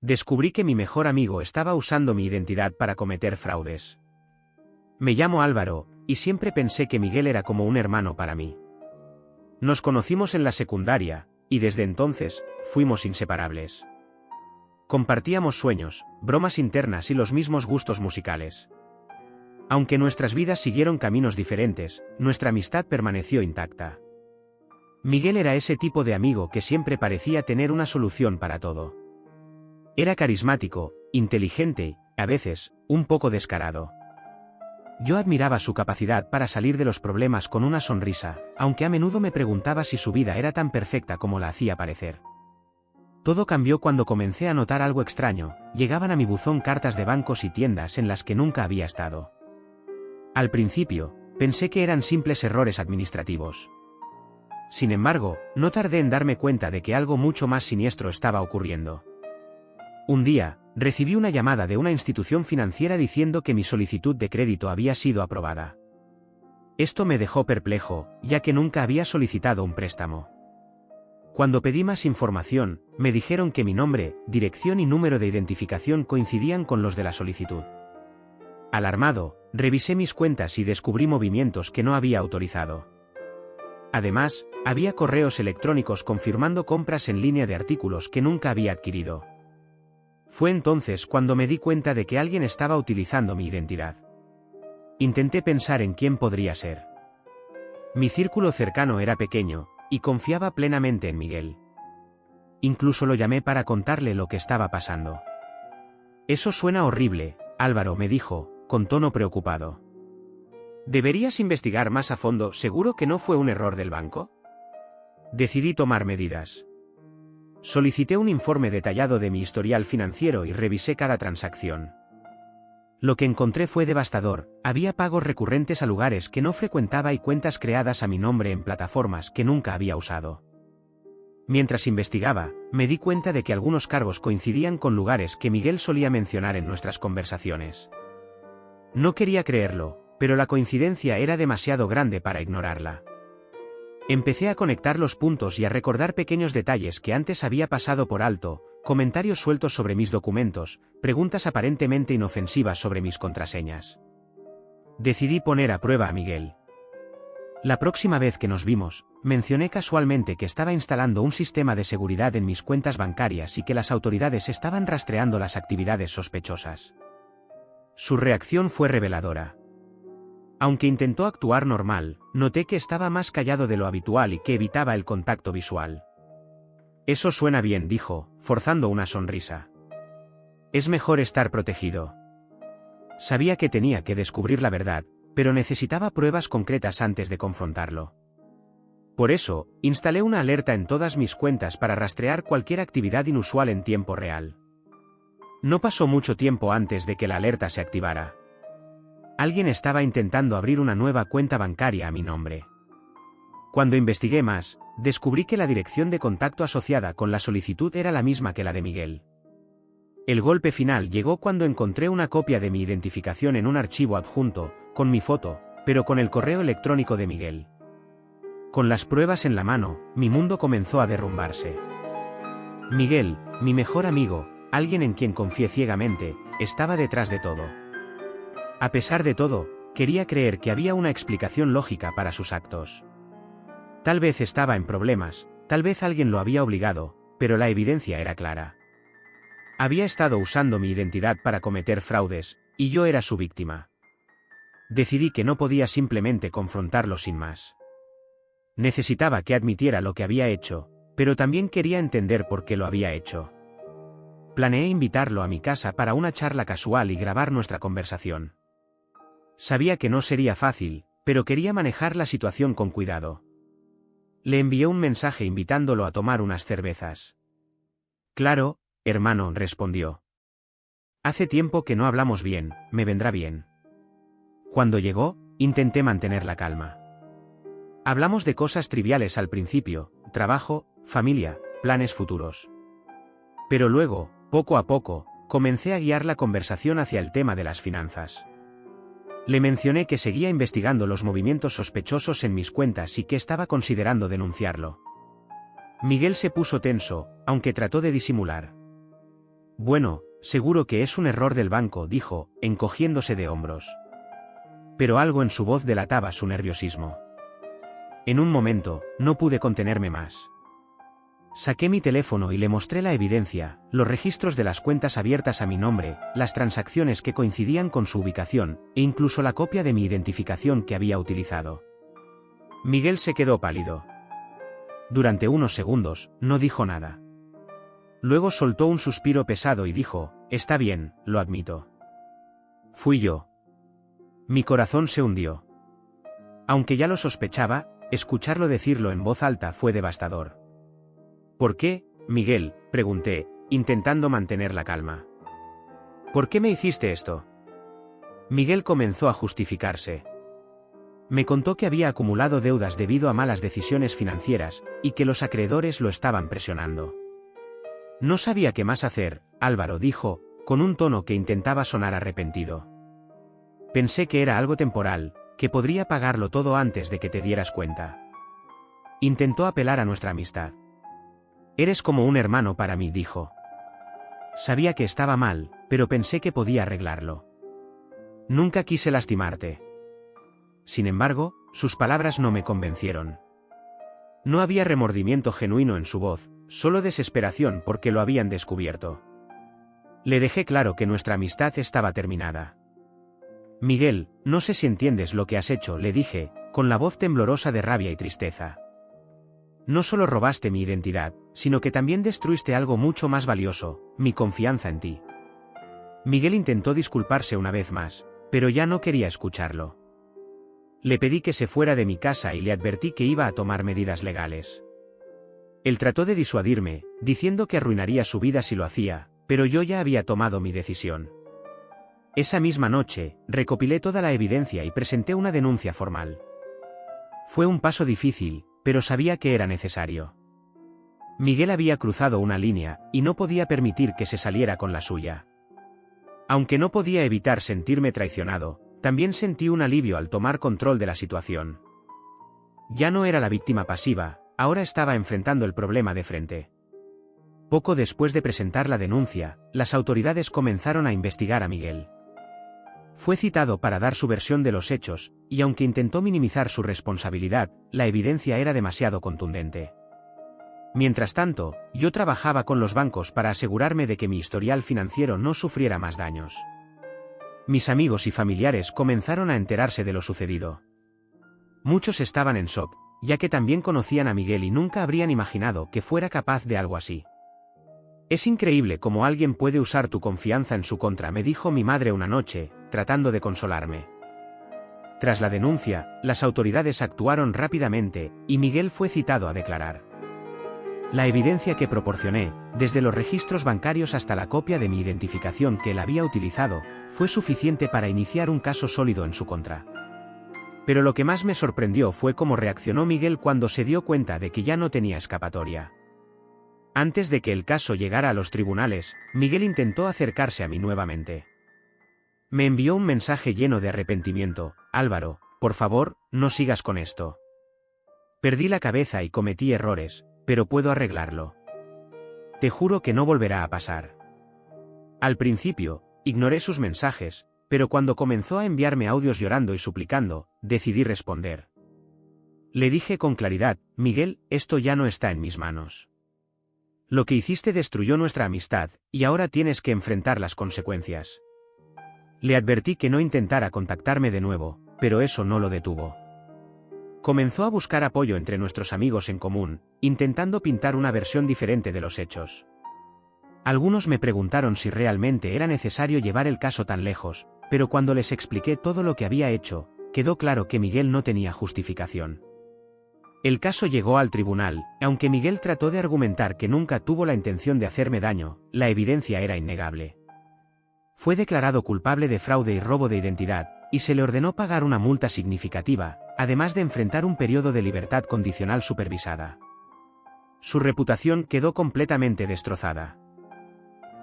Descubrí que mi mejor amigo estaba usando mi identidad para cometer fraudes. Me llamo Álvaro, y siempre pensé que Miguel era como un hermano para mí. Nos conocimos en la secundaria, y desde entonces, fuimos inseparables. Compartíamos sueños, bromas internas y los mismos gustos musicales. Aunque nuestras vidas siguieron caminos diferentes, nuestra amistad permaneció intacta. Miguel era ese tipo de amigo que siempre parecía tener una solución para todo. Era carismático, inteligente, a veces, un poco descarado. Yo admiraba su capacidad para salir de los problemas con una sonrisa, aunque a menudo me preguntaba si su vida era tan perfecta como la hacía parecer. Todo cambió cuando comencé a notar algo extraño. Llegaban a mi buzón cartas de bancos y tiendas en las que nunca había estado. Al principio, pensé que eran simples errores administrativos. Sin embargo, no tardé en darme cuenta de que algo mucho más siniestro estaba ocurriendo. Un día, recibí una llamada de una institución financiera diciendo que mi solicitud de crédito había sido aprobada. Esto me dejó perplejo, ya que nunca había solicitado un préstamo. Cuando pedí más información, me dijeron que mi nombre, dirección y número de identificación coincidían con los de la solicitud. Alarmado, revisé mis cuentas y descubrí movimientos que no había autorizado. Además, había correos electrónicos confirmando compras en línea de artículos que nunca había adquirido. Fue entonces cuando me di cuenta de que alguien estaba utilizando mi identidad. Intenté pensar en quién podría ser. Mi círculo cercano era pequeño, y confiaba plenamente en Miguel. Incluso lo llamé para contarle lo que estaba pasando. Eso suena horrible, Álvaro me dijo, con tono preocupado. ¿Deberías investigar más a fondo? ¿Seguro que no fue un error del banco? Decidí tomar medidas. Solicité un informe detallado de mi historial financiero y revisé cada transacción. Lo que encontré fue devastador. Había pagos recurrentes a lugares que no frecuentaba y cuentas creadas a mi nombre en plataformas que nunca había usado. Mientras investigaba, me di cuenta de que algunos cargos coincidían con lugares que Miguel solía mencionar en nuestras conversaciones. No quería creerlo, pero la coincidencia era demasiado grande para ignorarla. Empecé a conectar los puntos y a recordar pequeños detalles que antes había pasado por alto, comentarios sueltos sobre mis documentos, preguntas aparentemente inofensivas sobre mis contraseñas. Decidí poner a prueba a Miguel. La próxima vez que nos vimos, mencioné casualmente que estaba instalando un sistema de seguridad en mis cuentas bancarias y que las autoridades estaban rastreando las actividades sospechosas. Su reacción fue reveladora. Aunque intentó actuar normal, noté que estaba más callado de lo habitual y que evitaba el contacto visual. Eso suena bien, dijo, forzando una sonrisa. Es mejor estar protegido. Sabía que tenía que descubrir la verdad, pero necesitaba pruebas concretas antes de confrontarlo. Por eso, instalé una alerta en todas mis cuentas para rastrear cualquier actividad inusual en tiempo real. No pasó mucho tiempo antes de que la alerta se activara. Alguien estaba intentando abrir una nueva cuenta bancaria a mi nombre. Cuando investigué más, descubrí que la dirección de contacto asociada con la solicitud era la misma que la de Miguel. El golpe final llegó cuando encontré una copia de mi identificación en un archivo adjunto, con mi foto, pero con el correo electrónico de Miguel. Con las pruebas en la mano, mi mundo comenzó a derrumbarse. Miguel, mi mejor amigo, alguien en quien confié ciegamente, estaba detrás de todo. A pesar de todo, quería creer que había una explicación lógica para sus actos. Tal vez estaba en problemas, tal vez alguien lo había obligado, pero la evidencia era clara. Había estado usando mi identidad para cometer fraudes, y yo era su víctima. Decidí que no podía simplemente confrontarlo sin más. Necesitaba que admitiera lo que había hecho, pero también quería entender por qué lo había hecho. Planeé invitarlo a mi casa para una charla casual y grabar nuestra conversación. Sabía que no sería fácil, pero quería manejar la situación con cuidado. Le envié un mensaje invitándolo a tomar unas cervezas. Claro, hermano, respondió. Hace tiempo que no hablamos bien, me vendrá bien. Cuando llegó, intenté mantener la calma. Hablamos de cosas triviales al principio, trabajo, familia, planes futuros. Pero luego, poco a poco, comencé a guiar la conversación hacia el tema de las finanzas. Le mencioné que seguía investigando los movimientos sospechosos en mis cuentas y que estaba considerando denunciarlo. Miguel se puso tenso, aunque trató de disimular. Bueno, seguro que es un error del banco, dijo, encogiéndose de hombros. Pero algo en su voz delataba su nerviosismo. En un momento, no pude contenerme más. Saqué mi teléfono y le mostré la evidencia, los registros de las cuentas abiertas a mi nombre, las transacciones que coincidían con su ubicación, e incluso la copia de mi identificación que había utilizado. Miguel se quedó pálido. Durante unos segundos, no dijo nada. Luego soltó un suspiro pesado y dijo, «Está bien, lo admito. Fui yo». Mi corazón se hundió. Aunque ya lo sospechaba, escucharlo decirlo en voz alta fue devastador. «¿Por qué, Miguel?», pregunté, intentando mantener la calma. «¿Por qué me hiciste esto?». Miguel comenzó a justificarse. Me contó que había acumulado deudas debido a malas decisiones financieras, y que los acreedores lo estaban presionando. «No sabía qué más hacer, Álvaro», dijo, con un tono que intentaba sonar arrepentido. «Pensé que era algo temporal, que podría pagarlo todo antes de que te dieras cuenta». Intentó apelar a nuestra amistad. «Eres como un hermano para mí», dijo. Sabía que estaba mal, pero pensé que podía arreglarlo. «Nunca quise lastimarte». Sin embargo, sus palabras no me convencieron. No había remordimiento genuino en su voz, solo desesperación porque lo habían descubierto. Le dejé claro que nuestra amistad estaba terminada. «Miguel, no sé si entiendes lo que has hecho», le dije, con la voz temblorosa de rabia y tristeza. «No solo robaste mi identidad, sino que también destruiste algo mucho más valioso, mi confianza en ti». Miguel intentó disculparse una vez más, pero ya no quería escucharlo. Le pedí que se fuera de mi casa y le advertí que iba a tomar medidas legales. Él trató de disuadirme, diciendo que arruinaría su vida si lo hacía, pero yo ya había tomado mi decisión. Esa misma noche, recopilé toda la evidencia y presenté una denuncia formal. Fue un paso difícil, pero sabía que era necesario. Miguel había cruzado una línea, y no podía permitir que se saliera con la suya. Aunque no podía evitar sentirme traicionado, también sentí un alivio al tomar control de la situación. Ya no era la víctima pasiva, ahora estaba enfrentando el problema de frente. Poco después de presentar la denuncia, las autoridades comenzaron a investigar a Miguel. Fue citado para dar su versión de los hechos, y aunque intentó minimizar su responsabilidad, la evidencia era demasiado contundente. Mientras tanto, yo trabajaba con los bancos para asegurarme de que mi historial financiero no sufriera más daños. Mis amigos y familiares comenzaron a enterarse de lo sucedido. Muchos estaban en shock, ya que también conocían a Miguel y nunca habrían imaginado que fuera capaz de algo así. «Es increíble cómo alguien puede usar tu confianza en su contra», me dijo mi madre una noche, tratando de consolarme. Tras la denuncia, las autoridades actuaron rápidamente, y Miguel fue citado a declarar. La evidencia que proporcioné, desde los registros bancarios hasta la copia de mi identificación que él había utilizado, fue suficiente para iniciar un caso sólido en su contra. Pero lo que más me sorprendió fue cómo reaccionó Miguel cuando se dio cuenta de que ya no tenía escapatoria. Antes de que el caso llegara a los tribunales, Miguel intentó acercarse a mí nuevamente. Me envió un mensaje lleno de arrepentimiento: «Álvaro, por favor, no sigas con esto. Perdí la cabeza y cometí errores, pero puedo arreglarlo. Te juro que no volverá a pasar». Al principio, ignoré sus mensajes, pero cuando comenzó a enviarme audios llorando y suplicando, decidí responder. Le dije con claridad: «Miguel, esto ya no está en mis manos. Lo que hiciste destruyó nuestra amistad, y ahora tienes que enfrentar las consecuencias». Le advertí que no intentara contactarme de nuevo, pero eso no lo detuvo. Comenzó a buscar apoyo entre nuestros amigos en común, intentando pintar una versión diferente de los hechos. Algunos me preguntaron si realmente era necesario llevar el caso tan lejos, pero cuando les expliqué todo lo que había hecho, quedó claro que Miguel no tenía justificación. El caso llegó al tribunal, aunque Miguel trató de argumentar que nunca tuvo la intención de hacerme daño, la evidencia era innegable. Fue declarado culpable de fraude y robo de identidad, y se le ordenó pagar una multa significativa, además de enfrentar un periodo de libertad condicional supervisada. Su reputación quedó completamente destrozada.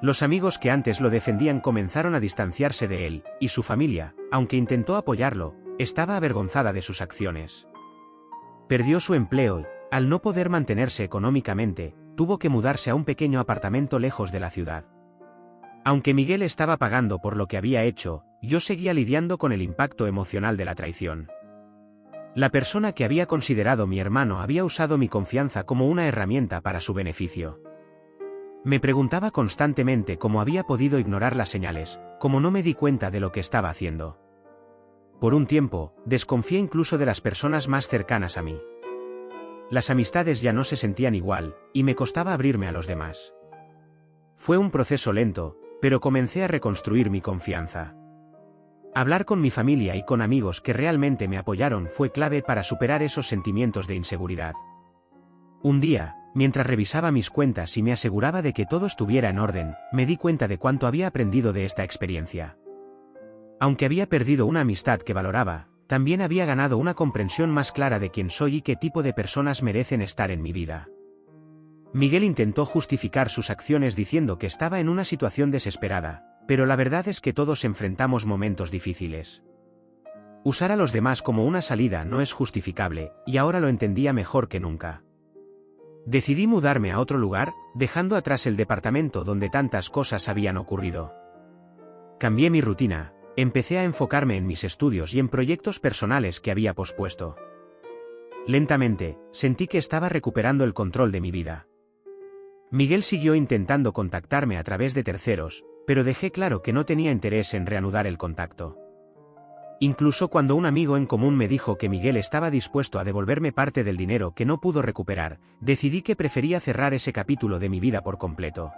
Los amigos que antes lo defendían comenzaron a distanciarse de él, y su familia, aunque intentó apoyarlo, estaba avergonzada de sus acciones. Perdió su empleo y, al no poder mantenerse económicamente, tuvo que mudarse a un pequeño apartamento lejos de la ciudad. Aunque Miguel estaba pagando por lo que había hecho, yo seguía lidiando con el impacto emocional de la traición. La persona que había considerado mi hermano había usado mi confianza como una herramienta para su beneficio. Me preguntaba constantemente cómo había podido ignorar las señales, cómo no me di cuenta de lo que estaba haciendo. Por un tiempo, desconfié incluso de las personas más cercanas a mí. Las amistades ya no se sentían igual, y me costaba abrirme a los demás. Fue un proceso lento, pero comencé a reconstruir mi confianza. Hablar con mi familia y con amigos que realmente me apoyaron fue clave para superar esos sentimientos de inseguridad. Un día, mientras revisaba mis cuentas y me aseguraba de que todo estuviera en orden, me di cuenta de cuánto había aprendido de esta experiencia. Aunque había perdido una amistad que valoraba, también había ganado una comprensión más clara de quién soy y qué tipo de personas merecen estar en mi vida. Miguel intentó justificar sus acciones diciendo que estaba en una situación desesperada, pero la verdad es que todos enfrentamos momentos difíciles. Usar a los demás como una salida no es justificable, y ahora lo entendía mejor que nunca. Decidí mudarme a otro lugar, dejando atrás el departamento donde tantas cosas habían ocurrido. Cambié mi rutina, empecé a enfocarme en mis estudios y en proyectos personales que había pospuesto. Lentamente, sentí que estaba recuperando el control de mi vida. Miguel siguió intentando contactarme a través de terceros, pero dejé claro que no tenía interés en reanudar el contacto. Incluso cuando un amigo en común me dijo que Miguel estaba dispuesto a devolverme parte del dinero que no pudo recuperar, decidí que prefería cerrar ese capítulo de mi vida por completo.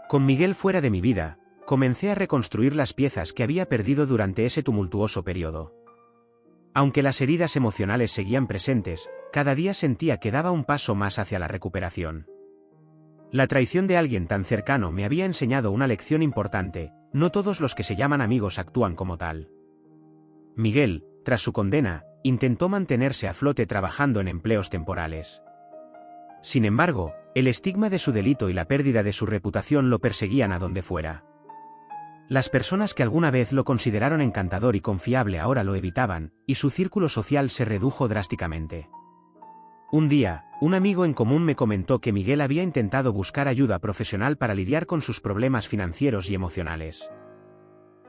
Con Miguel fuera de mi vida, comencé a reconstruir las piezas que había perdido durante ese tumultuoso periodo. Aunque las heridas emocionales seguían presentes, cada día sentía que daba un paso más hacia la recuperación. La traición de alguien tan cercano me había enseñado una lección importante: no todos los que se llaman amigos actúan como tal. Miguel, tras su condena, intentó mantenerse a flote trabajando en empleos temporales. Sin embargo, el estigma de su delito y la pérdida de su reputación lo perseguían a donde fuera. Las personas que alguna vez lo consideraron encantador y confiable ahora lo evitaban, y su círculo social se redujo drásticamente. Un día, un amigo en común me comentó que Miguel había intentado buscar ayuda profesional para lidiar con sus problemas financieros y emocionales.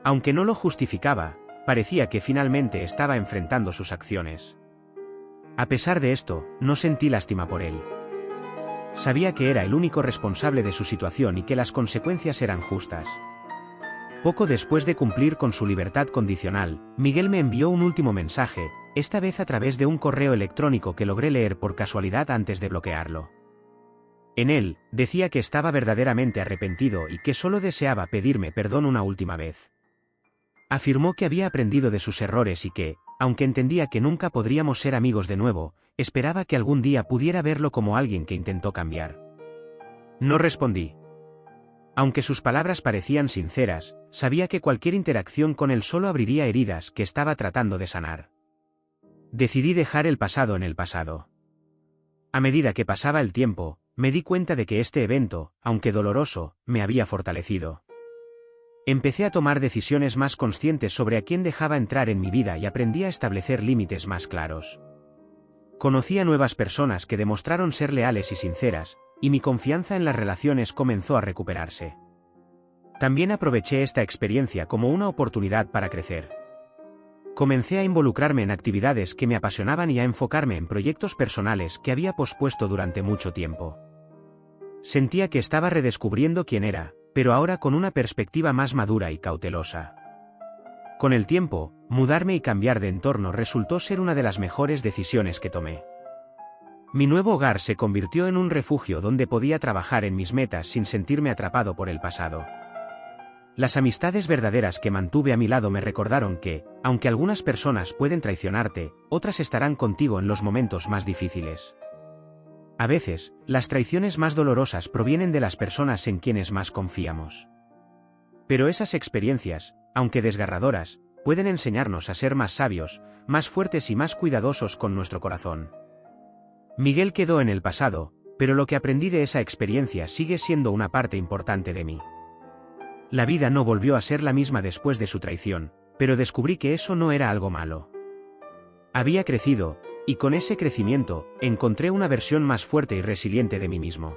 Aunque no lo justificaba, parecía que finalmente estaba enfrentando sus acciones. A pesar de esto, no sentí lástima por él. Sabía que era el único responsable de su situación y que las consecuencias eran justas. Poco después de cumplir con su libertad condicional, Miguel me envió un último mensaje, esta vez a través de un correo electrónico que logré leer por casualidad antes de bloquearlo. En él, decía que estaba verdaderamente arrepentido y que solo deseaba pedirme perdón una última vez. Afirmó que había aprendido de sus errores y que, aunque entendía que nunca podríamos ser amigos de nuevo, esperaba que algún día pudiera verlo como alguien que intentó cambiar. No respondí. Aunque sus palabras parecían sinceras, sabía que cualquier interacción con él solo abriría heridas que estaba tratando de sanar. Decidí dejar el pasado en el pasado. A medida que pasaba el tiempo, me di cuenta de que este evento, aunque doloroso, me había fortalecido. Empecé a tomar decisiones más conscientes sobre a quién dejaba entrar en mi vida y aprendí a establecer límites más claros. Conocí a nuevas personas que demostraron ser leales y sinceras, y mi confianza en las relaciones comenzó a recuperarse. También aproveché esta experiencia como una oportunidad para crecer. Comencé a involucrarme en actividades que me apasionaban y a enfocarme en proyectos personales que había pospuesto durante mucho tiempo. Sentía que estaba redescubriendo quién era, pero ahora con una perspectiva más madura y cautelosa. Con el tiempo, mudarme y cambiar de entorno resultó ser una de las mejores decisiones que tomé. Mi nuevo hogar se convirtió en un refugio donde podía trabajar en mis metas sin sentirme atrapado por el pasado. Las amistades verdaderas que mantuve a mi lado me recordaron que, aunque algunas personas pueden traicionarte, otras estarán contigo en los momentos más difíciles. A veces, las traiciones más dolorosas provienen de las personas en quienes más confiamos. Pero esas experiencias, aunque desgarradoras, pueden enseñarnos a ser más sabios, más fuertes y más cuidadosos con nuestro corazón. Miguel quedó en el pasado, pero lo que aprendí de esa experiencia sigue siendo una parte importante de mí. La vida no volvió a ser la misma después de su traición, pero descubrí que eso no era algo malo. Había crecido, y con ese crecimiento, encontré una versión más fuerte y resiliente de mí mismo.